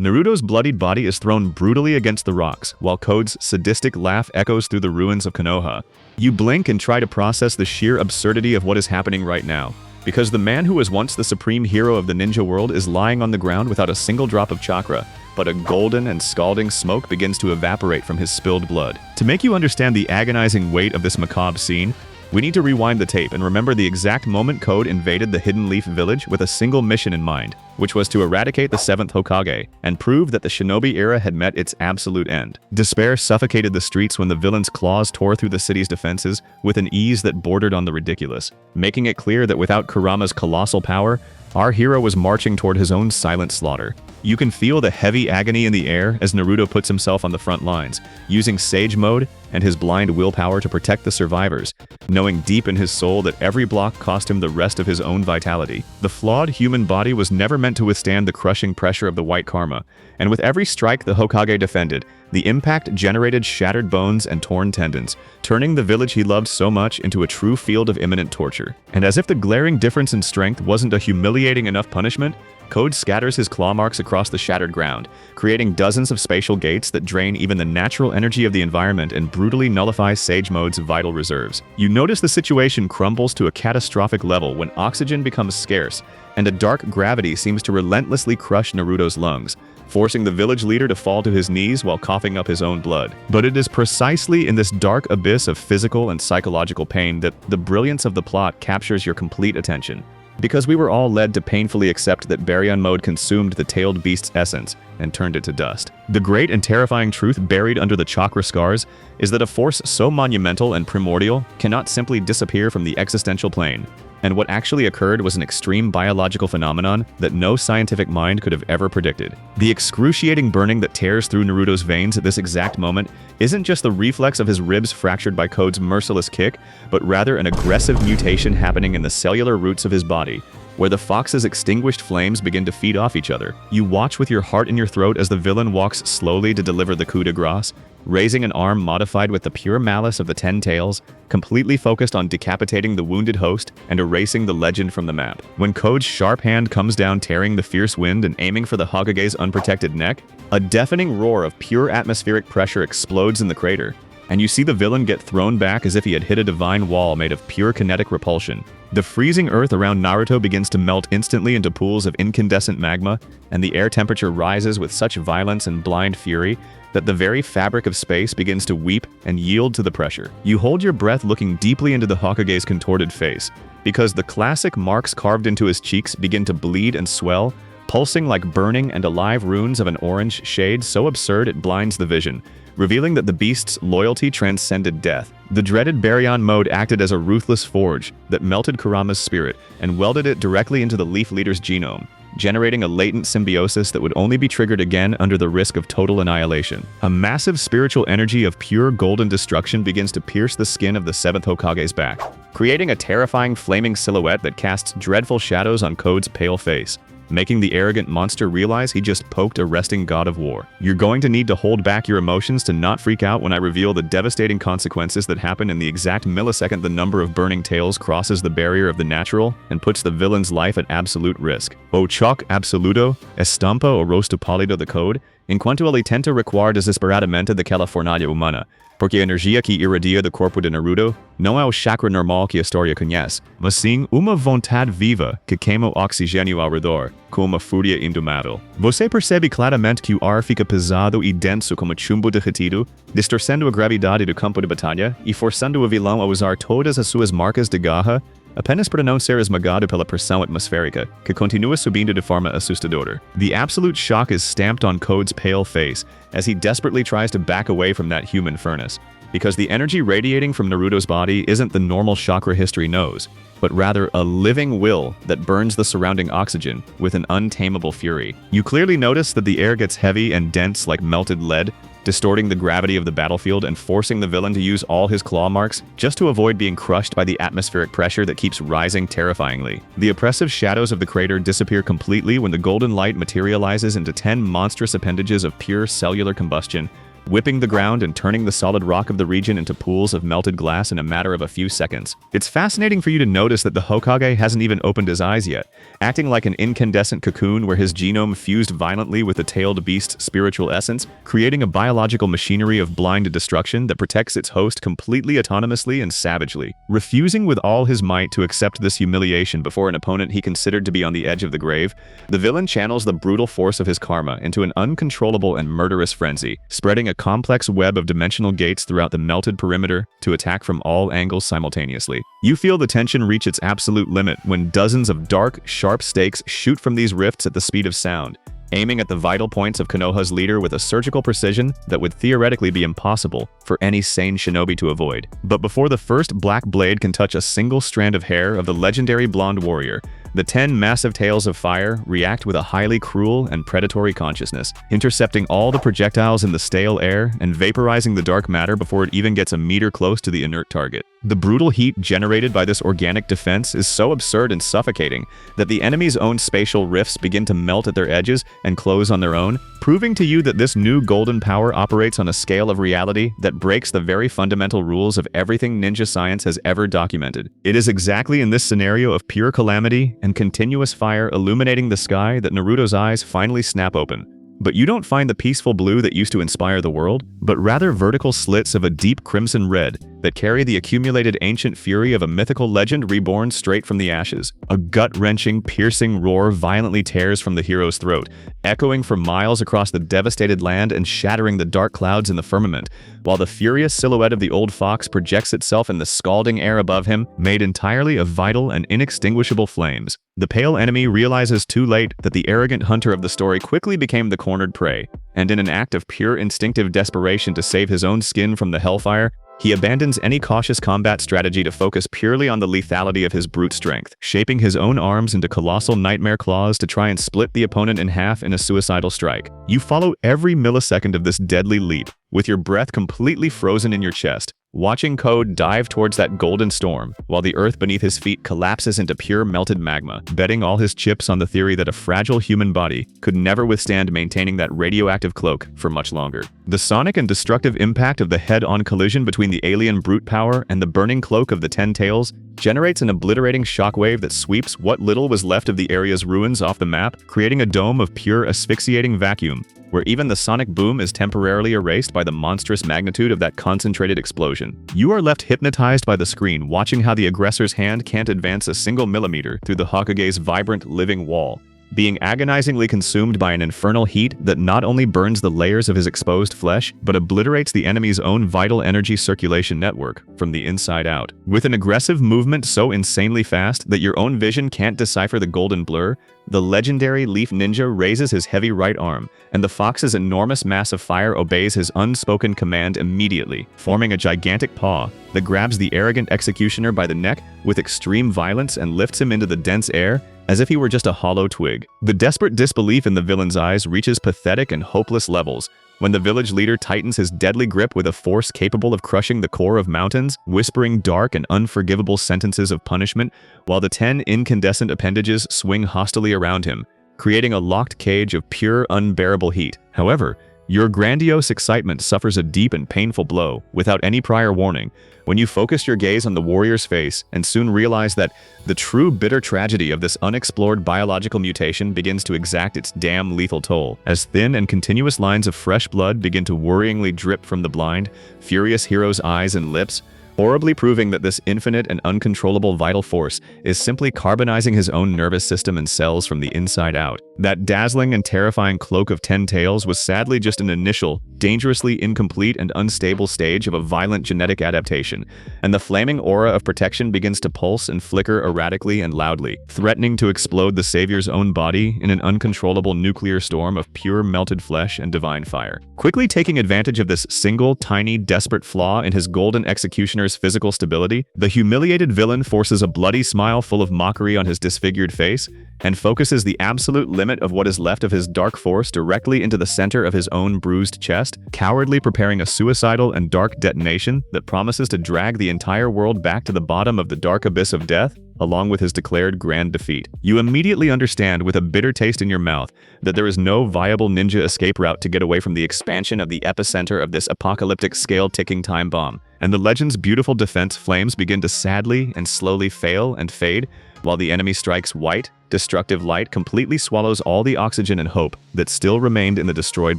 Naruto's bloodied body is thrown brutally against the rocks, while Code's sadistic laugh echoes through the ruins of Konoha. You blink and try to process the sheer absurdity of what is happening right now, because the man who was once the supreme hero of the ninja world is lying on the ground without a single drop of chakra, but a golden and scalding smoke begins to evaporate from his spilled blood. To make you understand the agonizing weight of this macabre scene, we need to rewind the tape and remember the exact moment Code invaded the Hidden Leaf village with a single mission in mind, which was to eradicate the Seventh Hokage and prove that the shinobi era had met its absolute end. Despair suffocated the streets when the villain's claws tore through the city's defenses with an ease that bordered on the ridiculous, making it clear that without Kurama's colossal power, our hero was marching toward his own silent slaughter. You can feel the heavy agony in the air as Naruto puts himself on the front lines, using Sage Mode and his blind willpower to protect the survivors, knowing deep in his soul that every block cost him the rest of his own vitality. The flawed human body was never meant to withstand the crushing pressure of the white karma, and with every strike the Hokage defended, the impact generated shattered bones and torn tendons, turning the village he loved so much into a true field of imminent torture. And as if the glaring difference in strength wasn't a humiliating enough punishment, Code scatters his claw marks across the shattered ground, creating dozens of spatial gates that drain even the natural energy of the environment and brutally nullify Sage Mode's vital reserves. You notice the situation crumbles to a catastrophic level when oxygen becomes scarce, and a dark gravity seems to relentlessly crush Naruto's lungs, forcing the village leader to fall to his knees while coughing up his own blood. But it is precisely in this dark abyss of physical and psychological pain that the brilliance of the plot captures your complete attention. Because we were all led to painfully accept that Baryon mode consumed the tailed beast's essence and turned it to dust. The great and terrifying truth buried under the chakra scars is that a force so monumental and primordial cannot simply disappear from the existential plane. And what actually occurred was an extreme biological phenomenon that no scientific mind could have ever predicted. The excruciating burning that tears through Naruto's veins at this exact moment isn't just the reflex of his ribs fractured by Code's merciless kick, but rather an aggressive mutation happening in the cellular roots of his body, where the fox's extinguished flames begin to feed off each other. You watch with your heart in your throat as the villain walks slowly to deliver the coup de grace, raising an arm modified with the pure malice of the Ten Tails, completely focused on decapitating the wounded host and erasing the legend from the map. When Code's sharp hand comes down tearing the fierce wind and aiming for the Hokage's unprotected neck, a deafening roar of pure atmospheric pressure explodes in the crater, and you see the villain get thrown back as if he had hit a divine wall made of pure kinetic repulsion. The freezing earth around Naruto begins to melt instantly into pools of incandescent magma, and the air temperature rises with such violence and blind fury that the very fabric of space begins to weep and yield to the pressure. You hold your breath looking deeply into the Hokage's contorted face, because the classic marks carved into his cheeks begin to bleed and swell, pulsing like burning and alive runes of an orange shade so absurd it blinds the vision, revealing that the beast's loyalty transcended death. The dreaded Baryon mode acted as a ruthless forge that melted Kurama's spirit and welded it directly into the Leaf Leader's genome, generating a latent symbiosis that would only be triggered again under the risk of total annihilation. A massive spiritual energy of pure golden destruction begins to pierce the skin of the Seventh Hokage's back, creating a terrifying flaming silhouette that casts dreadful shadows on Code's pale face, making the arrogant monster realize he just poked a resting god of war. You're going to need to hold back your emotions to not freak out when I reveal the devastating consequences that happen in the exact millisecond the number of burning tails crosses the barrier of the natural and puts the villain's life at absolute risk. O choc absoluto, estampa o rosto pálido de Code, enquanto ele tenta recuar desesperadamente de California humana, porque a energia que irradia do corpo de Naruto não é o chakra normal que a história conhece, mas sim uma vontade viva que queima o oxigênio ao redor, com uma fúria indomável. Você percebe claramente que o ar fica pesado e denso como chumbo derretido, distorcendo a gravidade do campo de batalha e forçando o vilão a usar todas as suas marcas de garra, apenas para não ser esmagado pela pressão atmosférica, que continua subindo de forma assustadora. The absolute shock is stamped on Code's pale face as he desperately tries to back away from that human furnace, because the energy radiating from Naruto's body isn't the normal chakra history knows, but rather a living will that burns the surrounding oxygen with an untamable fury. You clearly notice that the air gets heavy and dense like melted lead, distorting the gravity of the battlefield and forcing the villain to use all his claw marks just to avoid being crushed by the atmospheric pressure that keeps rising terrifyingly. The oppressive shadows of the crater disappear completely when the golden light materializes into 10 monstrous appendages of pure cellular combustion, whipping the ground and turning the solid rock of the region into pools of melted glass in a matter of a few seconds. It's fascinating for you to notice that the Hokage hasn't even opened his eyes yet, acting like an incandescent cocoon where his genome fused violently with the tailed beast's spiritual essence, creating a biological machinery of blind destruction that protects its host completely autonomously and savagely. Refusing with all his might to accept this humiliation before an opponent he considered to be on the edge of the grave, the villain channels the brutal force of his karma into an uncontrollable and murderous frenzy, spreading a complex web of dimensional gates throughout the melted perimeter to attack from all angles simultaneously. You feel the tension reach its absolute limit when dozens of dark, sharp stakes shoot from these rifts at the speed of sound, aiming at the vital points of Konoha's leader with a surgical precision that would theoretically be impossible for any sane shinobi to avoid. But before the first black blade can touch a single strand of hair of the legendary blonde warrior, the 10 massive tails of fire react with a highly cruel and predatory consciousness, intercepting all the projectiles in the stale air and vaporizing the dark matter before it even gets a meter close to the inert target. The brutal heat generated by this organic defense is so absurd and suffocating that the enemy's own spatial rifts begin to melt at their edges and close on their own, proving to you that this new golden power operates on a scale of reality that breaks the very fundamental rules of everything ninja science has ever documented. It is exactly in this scenario of pure calamity and continuous fire illuminating the sky that Naruto's eyes finally snap open. But you don't find the peaceful blue that used to inspire the world, but rather vertical slits of a deep crimson red that carry the accumulated ancient fury of a mythical legend reborn straight from the ashes. A gut-wrenching, piercing roar violently tears from the hero's throat, echoing for miles across the devastated land and shattering the dark clouds in the firmament, while the furious silhouette of the old fox projects itself in the scalding air above him, made entirely of vital and inextinguishable flames. The pale enemy realizes too late that the arrogant hunter of the story quickly became the cornered prey, and in an act of pure instinctive desperation to save his own skin from the hellfire, he abandons any cautious combat strategy to focus purely on the lethality of his brute strength, shaping his own arms into colossal nightmare claws to try and split the opponent in half in a suicidal strike. You follow every millisecond of this deadly leap, with your breath completely frozen in your chest, watching Code dive towards that golden storm, while the earth beneath his feet collapses into pure melted magma, betting all his chips on the theory that a fragile human body could never withstand maintaining that radioactive cloak for much longer. The sonic and destructive impact of the head-on collision between the alien brute power and the burning cloak of the 10 tails generates an obliterating shockwave that sweeps what little was left of the area's ruins off the map, creating a dome of pure asphyxiating vacuum, where even the sonic boom is temporarily erased by the monstrous magnitude of that concentrated explosion. You are left hypnotized by the screen, watching how the aggressor's hand can't advance a single millimeter through the Hokage's vibrant, living wall, being agonizingly consumed by an infernal heat that not only burns the layers of his exposed flesh, but obliterates the enemy's own vital energy circulation network from the inside out. With an aggressive movement so insanely fast that your own vision can't decipher the golden blur, the legendary Leaf Ninja raises his heavy right arm, and the fox's enormous mass of fire obeys his unspoken command immediately, forming a gigantic paw that grabs the arrogant executioner by the neck with extreme violence and lifts him into the dense air as if he were just a hollow twig. The desperate disbelief in the villain's eyes reaches pathetic and hopeless levels when the village leader tightens his deadly grip with a force capable of crushing the core of mountains, whispering dark and unforgivable sentences of punishment, while the 10 incandescent appendages swing hostilely around him, creating a locked cage of pure, unbearable heat. However, your grandiose excitement suffers a deep and painful blow without any prior warning when you focus your gaze on the warrior's face and soon realize that the true bitter tragedy of this unexplored biological mutation begins to exact its damn lethal toll, as thin and continuous lines of fresh blood begin to worryingly drip from the blind, furious hero's eyes and lips, horribly proving that this infinite and uncontrollable vital force is simply carbonizing his own nervous system and cells from the inside out. That dazzling and terrifying cloak of 10 tails was sadly just an initial, dangerously incomplete and unstable stage of a violent genetic adaptation, and the flaming aura of protection begins to pulse and flicker erratically and loudly, threatening to explode the savior's own body in an uncontrollable nuclear storm of pure melted flesh and divine fire. Quickly taking advantage of this single, tiny, desperate flaw in his golden executioner's leader's physical stability, the humiliated villain forces a bloody smile full of mockery on his disfigured face and focuses the absolute limit of what is left of his dark force directly into the center of his own bruised chest, cowardly preparing a suicidal and dark detonation that promises to drag the entire world back to the bottom of the dark abyss of death, along with his declared grand defeat. You immediately understand with a bitter taste in your mouth that there is no viable ninja escape route to get away from the expansion of the epicenter of this apocalyptic scale-ticking time bomb, and the legend's beautiful defense flames begin to sadly and slowly fail and fade, while the enemy strikes white, destructive light completely swallows all the oxygen and hope that still remained in the destroyed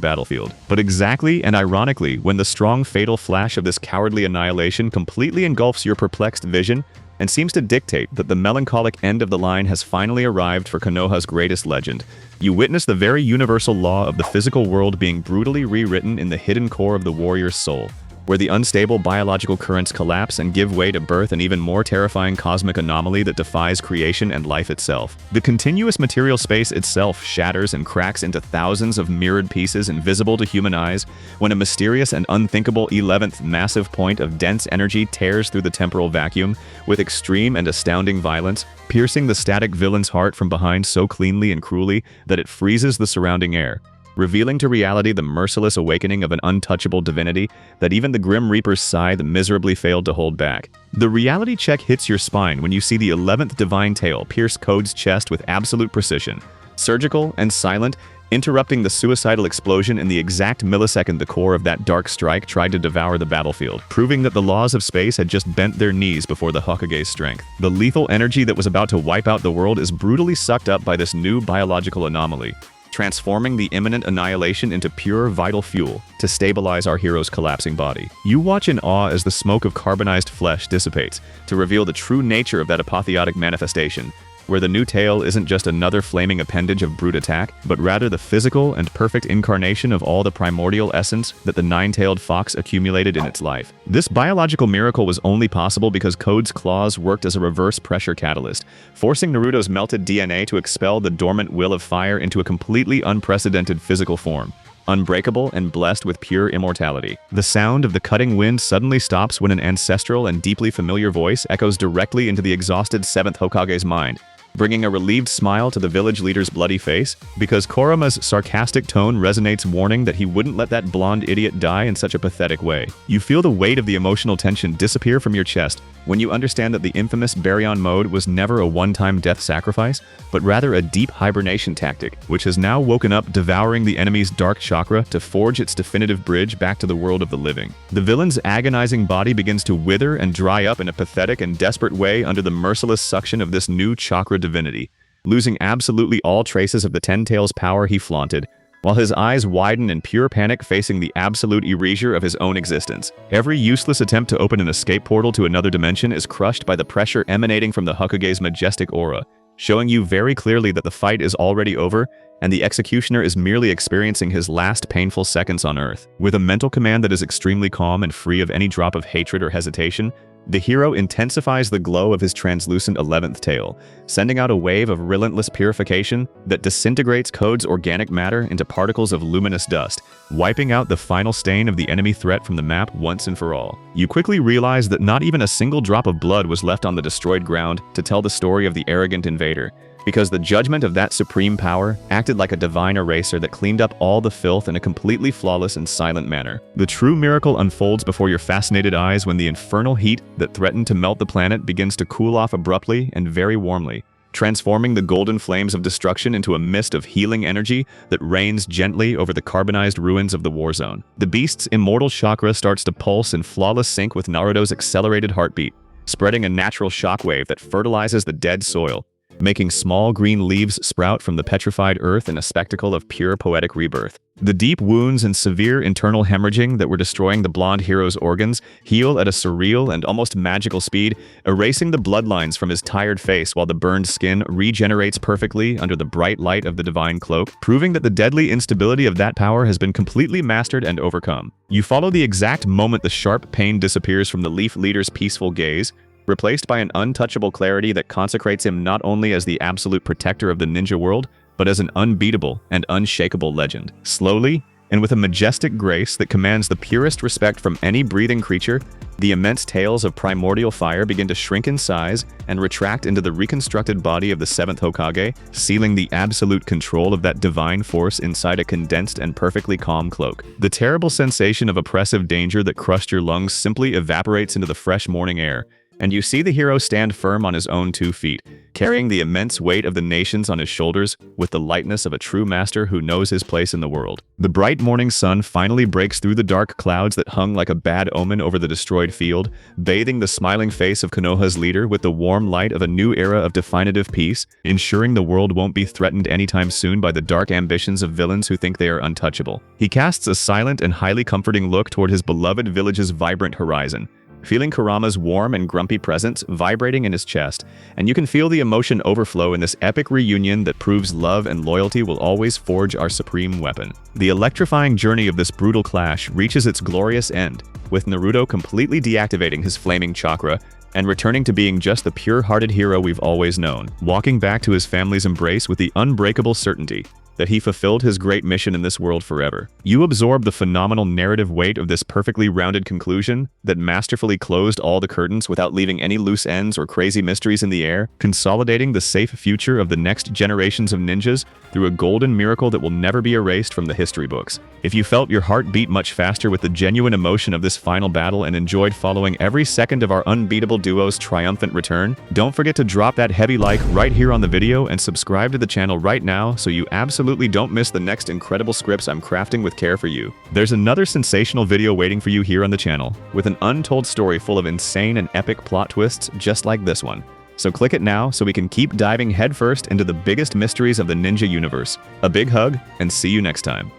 battlefield. But exactly and ironically, when the strong fatal flash of this cowardly annihilation completely engulfs your perplexed vision, and seems to dictate that the melancholic end of the line has finally arrived for Konoha's greatest legend, you witness the very universal law of the physical world being brutally rewritten in the hidden core of the warrior's soul, where the unstable biological currents collapse and give way to birth an even more terrifying cosmic anomaly that defies creation and life itself. The continuous material space itself shatters and cracks into thousands of mirrored pieces invisible to human eyes when a mysterious and unthinkable 11th massive point of dense energy tears through the temporal vacuum with extreme and astounding violence, piercing the static villain's heart from behind so cleanly and cruelly that it freezes the surrounding air, revealing to reality the merciless awakening of an untouchable divinity that even the Grim Reaper's scythe miserably failed to hold back. The reality check hits your spine when you see the 11th divine tail pierce Code's chest with absolute precision, surgical and silent, interrupting the suicidal explosion in the exact millisecond the core of that dark strike tried to devour the battlefield, proving that the laws of space had just bent their knees before the Hokage's strength. The lethal energy that was about to wipe out the world is brutally sucked up by this new biological anomaly, transforming the imminent annihilation into pure vital fuel to stabilize our hero's collapsing body. You watch in awe as the smoke of carbonized flesh dissipates to reveal the true nature of that apotheotic manifestation, where the new tail isn't just another flaming appendage of brute attack, but rather the physical and perfect incarnation of all the primordial essence that the nine-tailed fox accumulated in its life. This biological miracle was only possible because Code's claws worked as a reverse pressure catalyst, forcing Naruto's melted DNA to expel the dormant will of fire into a completely unprecedented physical form, unbreakable and blessed with pure immortality. The sound of the cutting wind suddenly stops when an ancestral and deeply familiar voice echoes directly into the exhausted Seventh Hokage's mind, bringing a relieved smile to the village leader's bloody face, because Kurama's sarcastic tone resonates, warning that he wouldn't let that blonde idiot die in such a pathetic way. You feel the weight of the emotional tension disappear from your chest when you understand that the infamous Baryon mode was never a one-time death sacrifice, but rather a deep hibernation tactic, which has now woken up, devouring the enemy's dark chakra to forge its definitive bridge back to the world of the living. The villain's agonizing body begins to wither and dry up in a pathetic and desperate way under the merciless suction of this new chakra divinity, losing absolutely all traces of the Ten Tails power he flaunted, while his eyes widen in pure panic, facing the absolute erasure of his own existence. Every useless attempt to open an escape portal to another dimension is crushed by the pressure emanating from the Hokage's majestic aura, showing you very clearly that the fight is already over and the executioner is merely experiencing his last painful seconds on Earth. With a mental command that is extremely calm and free of any drop of hatred or hesitation, the hero intensifies the glow of his translucent 11th tail, sending out a wave of relentless purification that disintegrates Code's organic matter into particles of luminous dust, wiping out the final stain of the enemy threat from the map once and for all. You quickly realize that not even a single drop of blood was left on the destroyed ground to tell the story of the arrogant invader, because the judgment of that supreme power acted like a divine eraser that cleaned up all the filth in a completely flawless and silent manner. The true miracle unfolds before your fascinated eyes when the infernal heat that threatened to melt the planet begins to cool off abruptly and very warmly, transforming the golden flames of destruction into a mist of healing energy that rains gently over the carbonized ruins of the war zone. The beast's immortal chakra starts to pulse in flawless sync with Naruto's accelerated heartbeat, spreading a natural shockwave that fertilizes the dead soil, making small green leaves sprout from the petrified earth in a spectacle of pure poetic rebirth. The deep wounds and severe internal hemorrhaging that were destroying the blonde hero's organs heal at a surreal and almost magical speed, erasing the bloodlines from his tired face while the burned skin regenerates perfectly under the bright light of the divine cloak, proving that the deadly instability of that power has been completely mastered and overcome. You follow the exact moment the sharp pain disappears from the Leaf Leader's peaceful gaze, replaced by an untouchable clarity that consecrates him not only as the absolute protector of the ninja world, but as an unbeatable and unshakable legend. Slowly, and with a majestic grace that commands the purest respect from any breathing creature, the immense tails of primordial fire begin to shrink in size and retract into the reconstructed body of the Seventh Hokage, sealing the absolute control of that divine force inside a condensed and perfectly calm cloak. The terrible sensation of oppressive danger that crushed your lungs simply evaporates into the fresh morning air, and you see the hero stand firm on his own 2 feet, carrying the immense weight of the nations on his shoulders with the lightness of a true master who knows his place in the world. The bright morning sun finally breaks through the dark clouds that hung like a bad omen over the destroyed field, bathing the smiling face of Konoha's leader with the warm light of a new era of definitive peace, ensuring the world won't be threatened anytime soon by the dark ambitions of villains who think they are untouchable. He casts a silent and highly comforting look toward his beloved village's vibrant horizon, feeling Kurama's warm and grumpy presence vibrating in his chest, and you can feel the emotion overflow in this epic reunion that proves love and loyalty will always forge our supreme weapon. The electrifying journey of this brutal clash reaches its glorious end, with Naruto completely deactivating his flaming chakra and returning to being just the pure-hearted hero we've always known, walking back to his family's embrace with the unbreakable certainty that he fulfilled his great mission in this world forever. You absorb the phenomenal narrative weight of this perfectly rounded conclusion that masterfully closed all the curtains without leaving any loose ends or crazy mysteries in the air, consolidating the safe future of the next generations of ninjas through a golden miracle that will never be erased from the history books. If you felt your heart beat much faster with the genuine emotion of this final battle and enjoyed following every second of our unbeatable duo's triumphant return, don't forget to drop that heavy like right here on the video and subscribe to the channel right now so you absolutely don't miss the next incredible scripts I'm crafting with care for you. There's another sensational video waiting for you here on the channel, with an untold story full of insane and epic plot twists just like this one. So click it now so we can keep diving headfirst into the biggest mysteries of the ninja universe. A big hug, and see you next time.